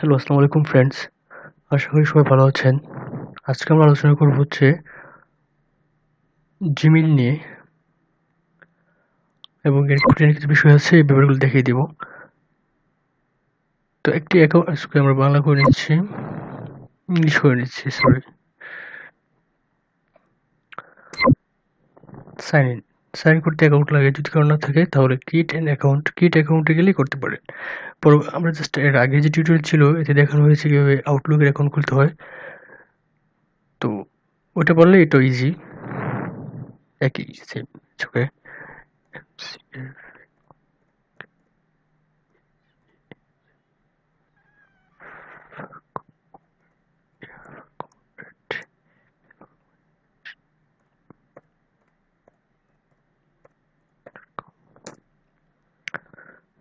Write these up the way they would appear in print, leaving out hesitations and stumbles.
Hello, আসসালামু আলাইকুম friends. আশা করি সবাই ভালো আছেন। আজকে আমরা আলোচনা করব হচ্ছে Gmail নিয়ে এবং এর খুঁটিনাটি কিছু বিষয় আছে, এই ব্যাপারগুলো দেখিয়ে দিব। তো একটি অ্যাকাউন্ট আজকে আমরা বাংলা করে নিচ্ছি, ইংলিশ করে নিচ্ছি, সরি। Sign in. সাইন করতে অ্যাকাউন্ট লাগে, যদি কারো না থাকে তাহলে ক্রিয়েট অ্যাকাউন্টে গেলেই করতে পারেন। আমরা জাস্ট এর আগে যে টিউটোরিয়াল ছিল এতে দেখানো হয়েছে কিভাবে আউটলুকের অ্যাকাউন্ট খুলতে হয়। তো ওটা বললে এটা ইজি, একই সেম। ওকে,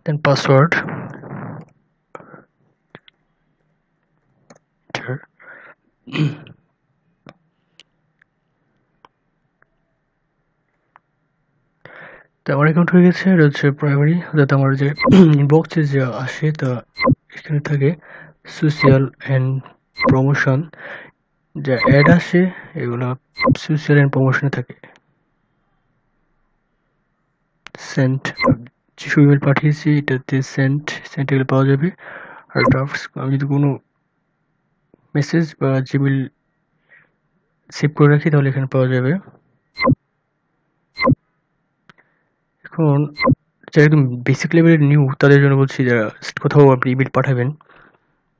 দেন পাসওয়ার্ড, তো আমার অ্যাকাউন্ট হয়ে গেছে। এটা হচ্ছে প্রাইমারি, অর্থাৎ আমার যে ইনবক্সে যে আসে তা এখানে থাকে। সোশ্যাল অ্যান্ড প্রমোশন, যা অ্যাড আসে এগুলো সোশ্যাল অ্যান্ড প্রমোশনে থাকে। সেন্ট, যেসব ইমেল পাঠিয়েছি এটাতে সেন্ট এগুলো পাওয়া যাবে। আর ড্রাফটস, আমি যদি কোনো মেসেজ বা জিমেল সেভ করে রাখি তাহলে এখানে পাওয়া যাবে। এখন যারা একদম বেসিক লেভেলের নিউ তাদের জন্য বলছি, যারা কোথাও আপনি ইমেল পাঠাবেন,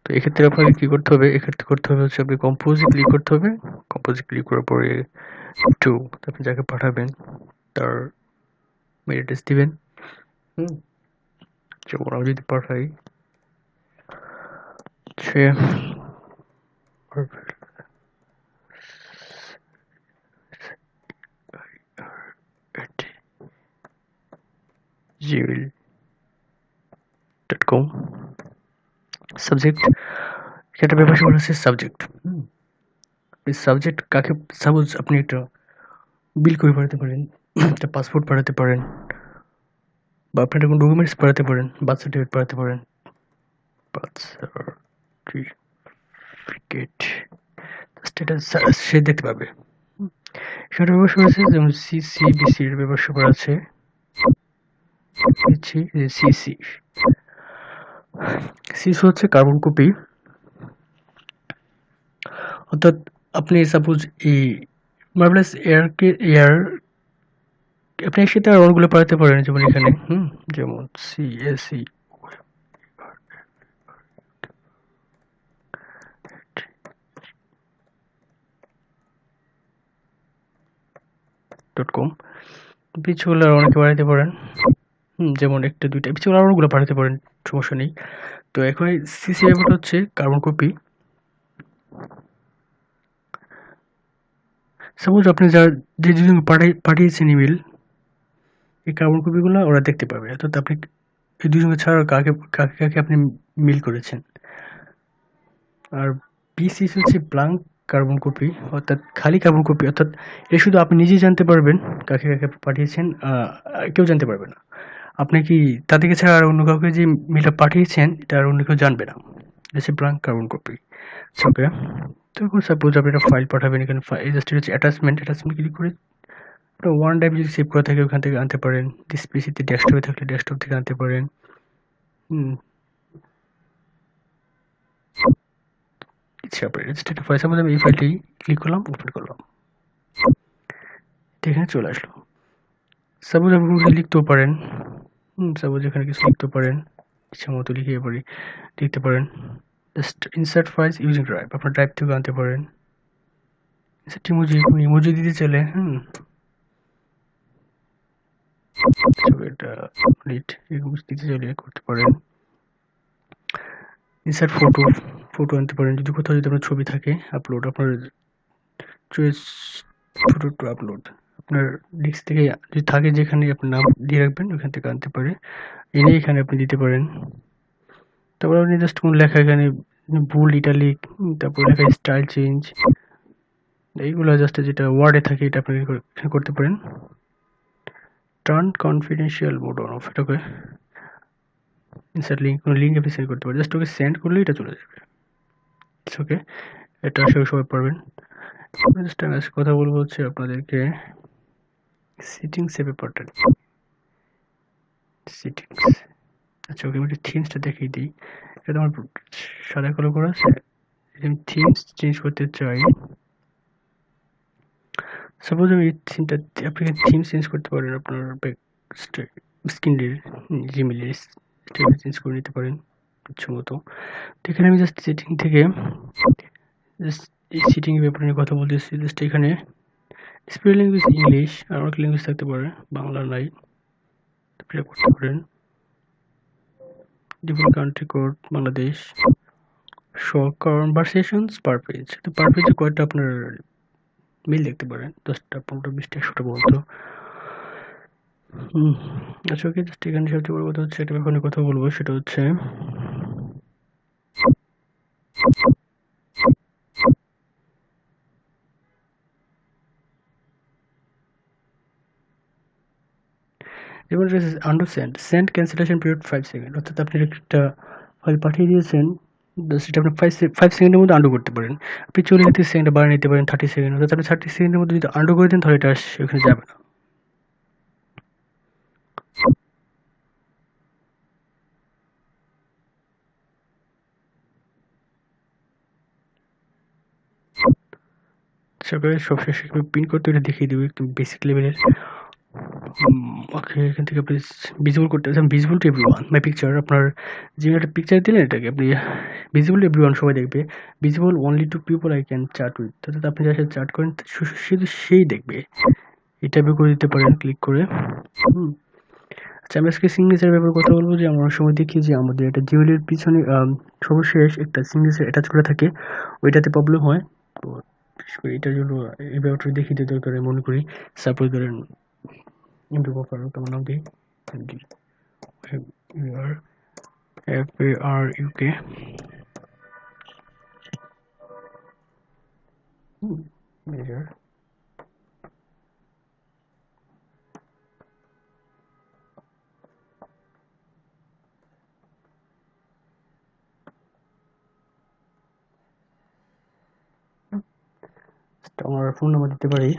তো এক্ষেত্রে আপনাকে কি করতে হবে, এক্ষেত্রে করতে হবে হচ্ছে আপনি কম্পোজে ক্লিক করতে হবে। কম্পোজে ক্লিক করার পরে টু, আপনি যাকে পাঠাবেন তার মেল অ্যাড্রেস দিবেন। হুম, যেমন আমি যদি পাঠাই সে gmail.com, সাবজেক্ট, একটা ব্যাপার সেটা হচ্ছে সাবজেক্ট। সাবজেক্ট কাকে, সাপোজ আপনি একটা বিল করে পাঠাতে পারেন, একটা পাসপোর্ট পাঠাতে পারেন, বা আপনার কোনো ডকুমেন্টস পাঠাতে পারেন, বার্থ সার্টিফিকেট পাঠাতে পারেন, বার্থ সার্টিফিকেট, স্ট্যাটাস সে দেখতে পাবে। সেটা ব্যবস্থা আছে, যেমন সিসি এর ব্যবস্থা করা আছে। সিসি সিস হচ্ছে কার্বন কপি, অর্থাৎ আপনি সাপোজ এই মার্ভেলাস এয়ার আপনি একসাথে আর অনেকগুলো পাঠাতে পারেন, যেমন এখানে যেমন সিএসি .com, পিছুগুলো আর অনেকে পাঠাতে পারেন। যেমন একটা দুইটা পিছুগুলো আর অনেকগুলো পাঠাতে পারেন, সমস্যা নেই। তো এখন এই সিসি ব্যাপারটা হচ্ছে কার্বন কপি। সাপোজ আপনি যে দুজন পাঠিয়েছেন ইমেল, এই কার্বন কপিগুলো ওরা দেখতে পাবে, অর্থাৎ আপনি এই দুজনকে ছাড়া কাকে কাকে কাকে আপনি মিল করেছেন। আর বিসিস হচ্ছে ব্লাঙ্ক কার্বন কপি, অর্থাৎ খালি কার্বন কপি, অর্থাৎ এটা শুধু আপনি নিজেই জানতে পারবেন কাকে কাকে পাঠিয়েছেন, কেউ জানতে পারবে না। আপনি কি তাদেরকে ছাড়া আর অন্য কাউকে যে মেলটা পাঠিয়েছেন এটা আর অন্য কেউ জানবে না। এটা হচ্ছে ব্লাঙ্ক কার্বন কপি। ওকে, তো সাপোজ আপনি একটা ফাইল পাঠাবেন, এখানে জাস্ট হচ্ছে অ্যাটাচমেন্ট ক্লিক করে আপনার ওয়ান ড্রাইভ যদি সেভ করা থাকে ওখান থেকে আনতে পারেন, পিসিতে ডেস্কটপে থাকলে ডেস্কটপ থেকে আনতে পারেন। হুম, ইচ্ছা আপনার জাস্ট একটা ফাইল, সাপোজ আমি এই ফাইলটি ক্লিক করলাম, ওপেন করলাম, এটা এখানে চলে আসলো। সাপোজ আপনি কিছু লিখতেও পারেন, সাপোজ এখানে কিছু লিখতে পারেন, ইচ্ছা মতো লিখতে পারেন। Just insert files using drive, আপনার ড্রাইভ থেকে আনতে পারেন। ইনসার্ট ইমোজি দিতে চাইলে এটা দিতে চাইলে করতে পারেন। ইনসার্ট ফটো আনতে পারেন, যদি কোথাও যদি আপনার ছবি থাকে আপলোড, আপনার চয়েস ফটো টু আপলোড, আপনার ডিস্ক থেকে যদি থাকে যেখানে আপনার নাম দিয়ে রাখবেন ওখান থেকে আনতে পারে, এনে এখানে আপনি দিতে পারেন। তারপর আপনি জাস্ট কোনো লেখা এখানে বোল্ড ইটালিক, তারপর লেখা স্টাইল চেঞ্জ, এইগুলো জাস্ট যেটা ওয়ার্ডে থাকে এটা আপনি এখানে করতে পারেন। Turn confidential mode on of, এটাকে ইনসার্ট লিঙ্ক, কোনো লিঙ্ক আপনি সেন্ড করতে পারেন, জাস্ট ওকে সেন্ড করলেই এটা চলে যাবে। ইটস ওকে, এটা আসলে সবাই পারবেন। জাস্ট আমি আজকে কথা বলবো হচ্ছে আপনাদেরকে সেটিংসের ব্যাপারটা। সেটিংস, আচ্ছা ওকে, আমি থিমসটা দেখিয়ে দিই। এটা আমার সাদা কালো করা আছে, আমি থিমস চেঞ্জ করতে চাই। সাপোজ আমি এই থিমটা, আপনি থিম চেঞ্জ করতে পারেন আপনার স্ক্রিনের জিমেলের স্টাইল চেঞ্জ করে নিতে পারেন ইচ্ছে মতো। তো এখানে আমি জাস্ট সেটিং থেকে জাস্ট এই সেটিং এর ব্যাপারে নিয়ে কথা বলতেছি। জাস্ট এখানে ডিসপ্লে ল্যাঙ্গুয়েজ ইংলিশ, আর অনেক ল্যাঙ্গুয়েজ থাকতে পারে, বাংলা নাই, আপনি এটা করতে পারেন। Default country code Bangladesh, show conversations per page, তো পার পেজে কয়টা আপনার মিল দেখতে পারেন, 10টা 15টা 20টা 100টা পর্যন্ত। হুম, আচ্ছা ওকে, জাস্ট এখানে সবচেয়ে বড় কথা হচ্ছে একটা ব্যাপারে কথা বলবো, সেটা হচ্ছে যেমন under send send cancellation period 5 second, অর্থাৎ আপনি একটা ফাইল পাঠিয়ে দিয়েছেন, সেটা আপনি 5 সেকেন্ডের মধ্যে আন্ডু করতে পারেন। আপনি 40-30 সেকেন্ড বাড়িয়ে নিতে পারেন, 30 সেকেন্ড, অর্থাৎ আপনি 30 সেকেন্ডের মধ্যে যদি আন্ডু করে দেন তাহলে এটা ওখানে যাবে না। সবশেষে পিন করতে এটা দেখিয়ে দেবো একটু বেসিক লেভেলের। ওকে, এখান থেকে আপনি ভিজিবল করতে চান, visible to everyone my picture, আপনার যে একটা পিকচার দিলেন এটাকে আপনি ভিজিবল টু এভরিওয়ান সবাই দেখবে, visible only to people I can chat with, অর্থাৎ আপনি যার সাথে চ্যাট করেন শুধু সেই দেখবে, এটা করে দিতে পারেন ক্লিক করে। হুম, আচ্ছা আমি আজকে সিগনেচার ব্যাপারে কথা বলবো, যে আমরা অনেক সময় দেখি যে আমাদের একটা জিমেলের পিছনে সর্বশেষ একটা সিগনেচার অ্যাটাচ করা থাকে, ওইটাতে প্রবলেম হয়। তো বিশেষ করে এটার জন্য এই ব্যাপারটা দেখিয়ে দিতে দরকার মনে করি। সাপোজ ধরেন ইন্দ্র ফারুক আমার নাম দিই, FARUK, মেজর, আমার ফোন নাম্বার দিতে পারি,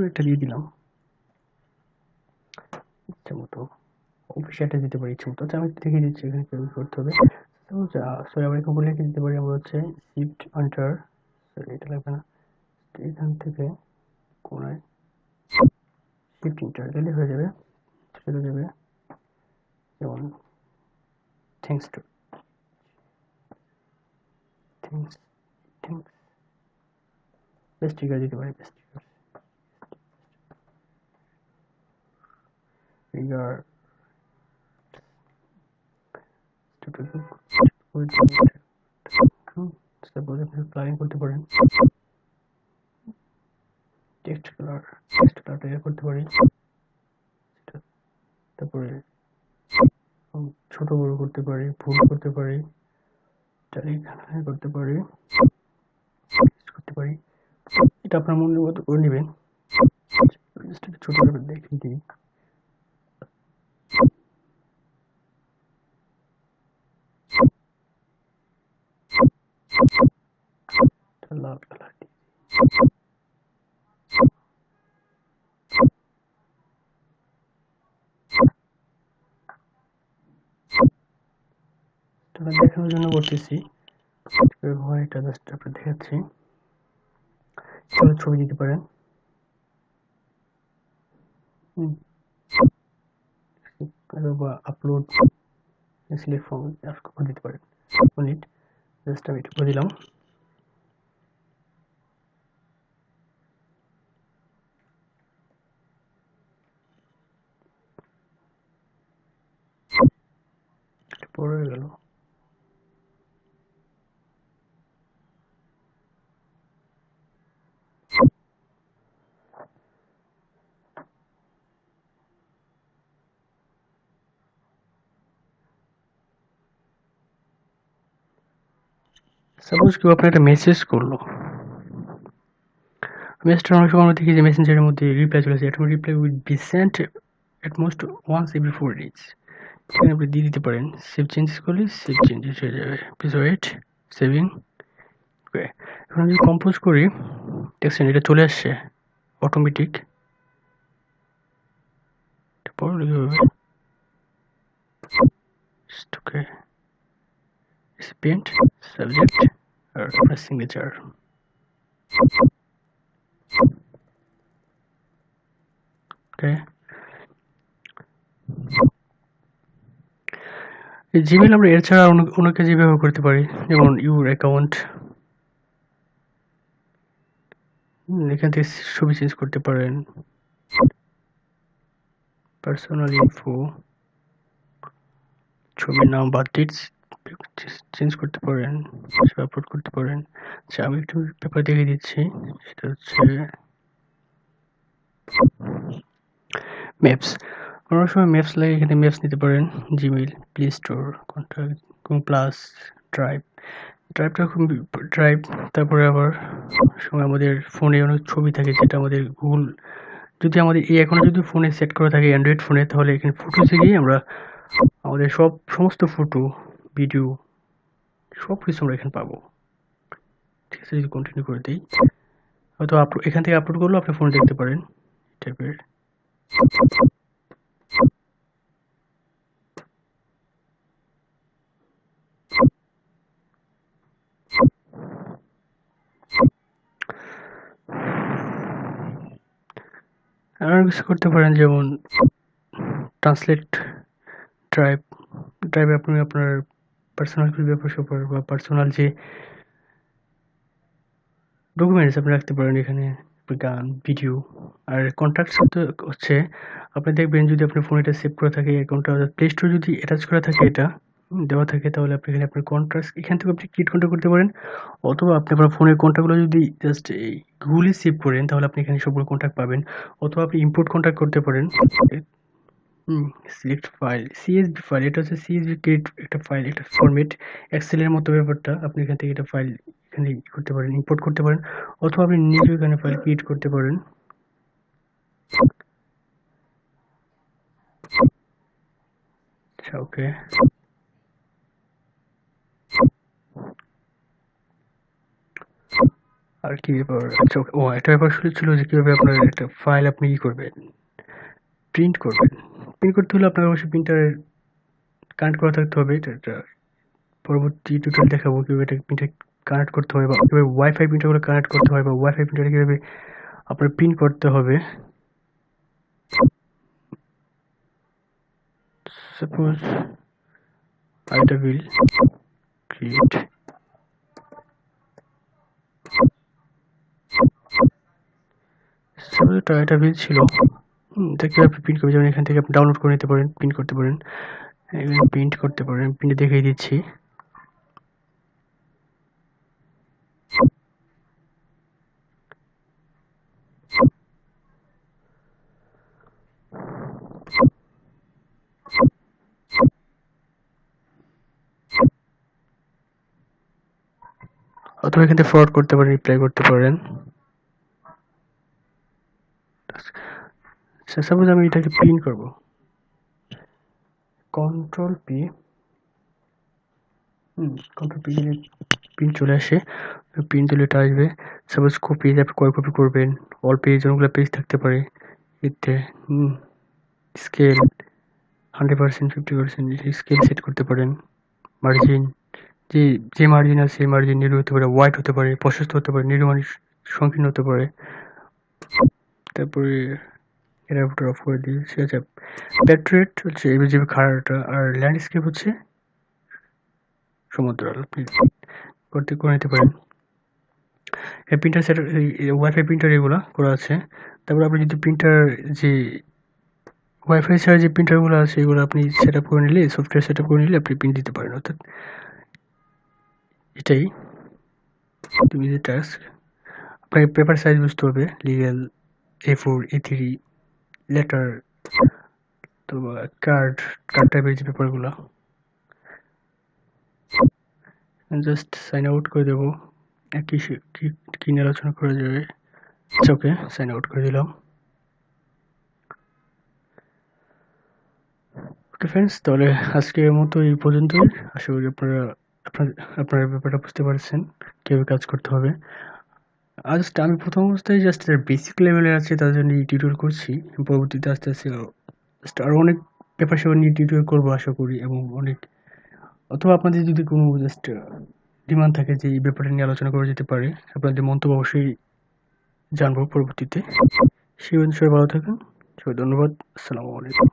একটা দিয়ে দিলাম ইচ্ছা মতো, অফিসিয়ালটা দিতে পারি ইচ্ছে মতো। আচ্ছা আমি দেখে দিচ্ছি এখানে কি করতে হবে। সরি আমরা এখানে লিখে দিতে পারি, আমরা হচ্ছে শিফট এন্টার, সরি এটা লাগবে না, এখান থেকে কোনায় শিফট এন্টার দিলে হয়ে যাবে, চলে যাবে যেমন thanks to thanks thanks best sticker দিতে পারি, বেস্ট স্টিকার তারপরে আপনি প্লাগইন করতে পারেন, টেক্সট কালারটা ইয়ে করতে পারি, তারপরে ছোট বড় করতে পারি, ভুল করতে পারি, করতে পারি, করতে পারি, এটা আপনার মনের মতো করে নেবেন। ছোট করে দেখিয়ে দিই, লাল কালার দেখানোর জন্য করতেছি, এটা জাস্ট আপনি দেখাচ্ছি, ছবি দিতে পারেন, বা আপলোড সিলেক্ট ফর্ম করে দিতে পারেন, জাস্ট আমি এটা করে দিলাম। পড়ে গেল, সাপোজ কেউ আপনার একটা মেসেজ করলো, মেসেজটা অনেক সময় আমরা দেখি যে মেসেঞ্জারের মধ্যে রিপ্লাই চলে আসে, automatic reply will be sent at most once every 4 days। এখানে আপনি দিয়ে দিতে পারেন। সেভ চেঞ্জেস করলে সেভ চেঞ্জেস হয়ে যাবে। Please wait, saving. ওকে, এখন আমি যদি কম্পোজ করি, দেখছেন এটা চলে আসছে অটোমেটিক। পড়লে কি হবে? ওকে, রেসিপিয়েন্ট, সাবজেক্ট আর আপনার সিগনেচার। ওকে, জিমেল আমরা এর ছাড়া অন্য কাজে ব্যবহার করতে পারি, যেমন ইউর অ্যাকাউন্ট। এখান থেকে ছবি চেঞ্জ করতে পারেন, পার্সোনাল ইনফো, ছবির নাম বা ডেটস চেঞ্জ করতে পারেন, আপলোড করতে পারেন। আচ্ছা, আমি একটু পেপার দেখিয়ে দিচ্ছি। সেটা হচ্ছে ম্যাপস। অনেক সময় ম্যাপস লাগে, এখানে ম্যাপস নিতে পারেন। Gmail, play store, contact, plus, drive. Drive, তারপরে আবার সময় আমাদের ফোনে অনেক ছবি থাকে, যেটা আমাদের গুগল, যদি আমাদের এই এখনো যদি ফোনে সেট করা থাকে অ্যান্ড্রয়েড ফোনে, তাহলে এখানে ফটোসে গিয়ে আমরা আমাদের সমস্ত ফটো, ভিডিও সব কিছু আমরা এখানে পাবো। ঠিক আছে, যদি কন্টিনিউ করে দিই, হয়তো এখান থেকে আপলোড করলেও আপনি ফোনে দেখতে পারেন টাইপের। আর কিছু করতে পারেন, যেমন ট্রান্সলেট ড্রাইভ। ড্রাইভে আপনি আপনার পার্সোনাল কিছু ব্যাপার-স্যাপার বা পার্সোনাল যে ডকুমেন্টস আপনি রাখতে পারেন এখানে, গান, ভিডিও। আর কন্ট্যাক্টস হচ্ছে আপনি দেখবেন যদি আপনার ফোনে এটা সেভ করা থাকে, অ্যাকাউন্টটা প্লে স্টোরে যদি অ্যাটাচ করা থাকে, এটা দেওয়া থাকে, তাহলে আপনি এখানে আপনার কন্ট্যাক্টস এখান থেকে আপনি ক্রিয়েট কন্ট্যাক্ট করতে পারেন। অথবা আপনি আপনার ফোনের কন্ট্যাক্টগুলো যদি জাস্ট এই গুগলে সেভ করেন, তাহলে আপনি এখানে সবগুলো কন্ট্যাক্ট পাবেন। অথবা আপনি ইম্পোর্ট কন্ট্যাক্ট করতে পারেন। সিলেক্ট ফাইল, সিএসভি ফাইল, এটা হচ্ছে সিএসভি ক্রিয়েট একটা ফাইল, একটা ফরম্যাট, এক্সেল এর মতো ব্যাপারটা। আপনি এখান থেকে এটা ফাইল এখানে করতে পারেন, ইম্পোর্ট করতে পারেন, অথবা আপনি নিজে এখানে ফাইল ক্রিয়েট করতে পারেন। আচ্ছা, ওকে। আর কি ব্যাপার? আচ্ছা, ও একটা ব্যাপার ছিল যে কিভাবে আপনার একটা ফাইল আপনি কি করবেন, প্রিন্ট করবেন। প্রিন্ট করতে হলে আপনার অবশ্যই প্রিন্টার কানেক্ট করা থাকতে হবে। এটা পরবর্তী টিউটোরিয়াল দেখাবো কিভাবে এটা প্রিন্টার কানেক্ট করতে হয়, বা কিভাবে ওয়াইফাই প্রিন্টারগুলো কানেক্ট করতে হয়, বা ওয়াইফাই প্রিন্টারে কিভাবে আপনার প্রিন্ট করতে হবে। Suppose I will create suppose এটা বিল ছিল। এটা কিভাবে প্রিন্ট করবেন, যেমন এখান থেকে আপনি ডাউনলোড করে নিতে পারেন, প্রিন্ট করতে পারেন। এখানে প্রিন্ট করতে পারেন, প্রিন্টে দেখিয়ে দিচ্ছি। অথবা এখান থেকে ফরওয়ার্ড করতে পারেন, রিপ্লাই করতে পারেন। সাপোজ আমি এটাকে প্রিন্ট করব, কন্ট্রোল পি, কন্ট্রোল পি দিলে প্রিন্ট চলে আসে। প্রিন্ট দিলে এটা আসবে। সাপোজ কপি, আপনি কয় কপি করবেন, অল পেজ, অনেকগুলো পেজ থাকতে পারে এতে। স্কেল 100%, 50% স্কেল সেট করতে পারেন। মার্জিন, যে যে মার্জিন আছে সেই মার্জিন নিরু হতে পারে, হোয়াইট হতে পারে, প্রশস্ত হতে পারে, নিরু মানে সংকীর্ণ হতে পারে। তারপরে এরারটা অফ করে দিই। ঠিক আছে, পোর্ট্রেট হচ্ছে এই যে খাড়াটা, আর ল্যান্ডস্কেপ হচ্ছে সমুদ্র, আপনি করে নিতে পারেন। প্রিন্টার সেট, ওয়াইফাই প্রিন্টার এগুলো করা আছে। তারপর আপনি যদি প্রিন্টার যে ওয়াইফাই ছাড়া যে প্রিন্টারগুলো আছে, এগুলো আপনি সেট আপ করে নিলে, সফটওয়্যার সেট আপ করে নিলে আপনি প্রিন্ট দিতে পারেন। অর্থাৎ এটাই তুমি যে টাস্ক। আপনাকে পেপার সাইজ বুঝতে হবে, লিগ্যাল, A4, A3, লেটার, তো কার্ড, কার্ড টাইপের যে পেপারগুলো। জাস্ট সাইন আউট করে দেবো। কি কি নিয়ে আলোচনা করা যাবে। ওকে, সাইন আউট করে দিলাম। ওকে ফ্রেন্ডস, তাহলে আজকের মতো এই পর্যন্তই। আশা করি আপনারা ব্যাপারটা বুঝতে পারছেন কিভাবে কাজ করতে হবে। জাস্ট আমি প্রথম অবস্থায় জাস্ট বেসিক লেভেলে আছে, তার জন্য এই টিউটোরিয়াল করছি। পরবর্তীতে আস্তে আস্তে জাস্ট আরও অনেক ব্যাপার স্যাপার নিয়ে টিউটোরিয়াল করবো আশা করি, এবং অনেক, অথবা আপনাদের যদি কোনো জাস্ট ডিমান্ড থাকে যে এই ব্যাপারটা নিয়ে আলোচনা করা যেতে পারে, আপনাদের মন্তব্য অবশ্যই জানবো পরবর্তীতে। সেই অনুসারে ভালো থাকুন। সবাই ধন্যবাদ। আসসালামু আলাইকুম।